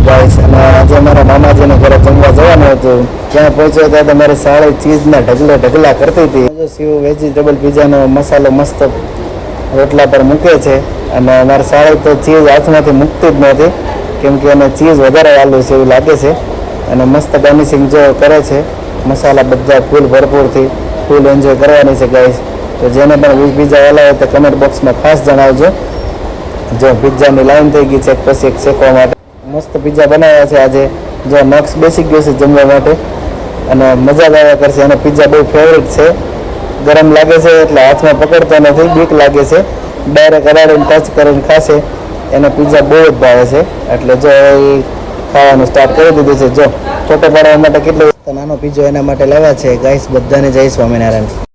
Guys અને આજે મારા મામાજીને ઘરે જમવા જવાનું હતું. ત્યાં પહોંચ્યો ત્યાં તો મારી સાળી ચીઝના ઢગલા કરતી હતી. શિવ વેજીટેબલ પીઝાનો મસાલો મસ્ત રોટલા પર મૂકે છે અને મારી સાળી તો ચીઝ હાથમાંથી મૂકતી જ નહોતી, કેમ કે એને ચીઝ વધારે વાલું છે એવું લાગે છે. અને મસ્ત ગાર્નિશિંગ જો કરે છે, મસાલા બધા ફૂલ ભરપૂરથી ફૂલ એન્જોય કરવાની છે ગાઈસ. તો જેને પણ વેજ પીઝા વાલા હોય તો કમેન્ટ બોક્સમાં ખાસ જણાવજો. જો પિઝાની લાઈન થઈ ગઈ છે એક પછી એક શેકવા માટે. મસ્ત પિઝા બનાવ્યા છે આજે. જો નક્સ બેસી ગયો છે જમવા માટે અને મજા જ આવ્યા કરશે. અને પિઝા બહુ ફેવરેટ છે. ગરમ લાગે છે એટલે હાથમાં પકડતો નથી, બીક લાગે છે. ડાયરેક્ટ અડાડીને ટચ કરીને ખાશે. એને પિઝા બહુ જ ભાવે છે એટલે જો એ ખાવાનું સ્ટાર્ટ કરી દીધું છે. જો ફોટો પાડવા માટે કેટલો નાનો પિઝા એના માટે લાવ્યા છે ગાઈસ. બધાને જય સ્વામિનારાયણ.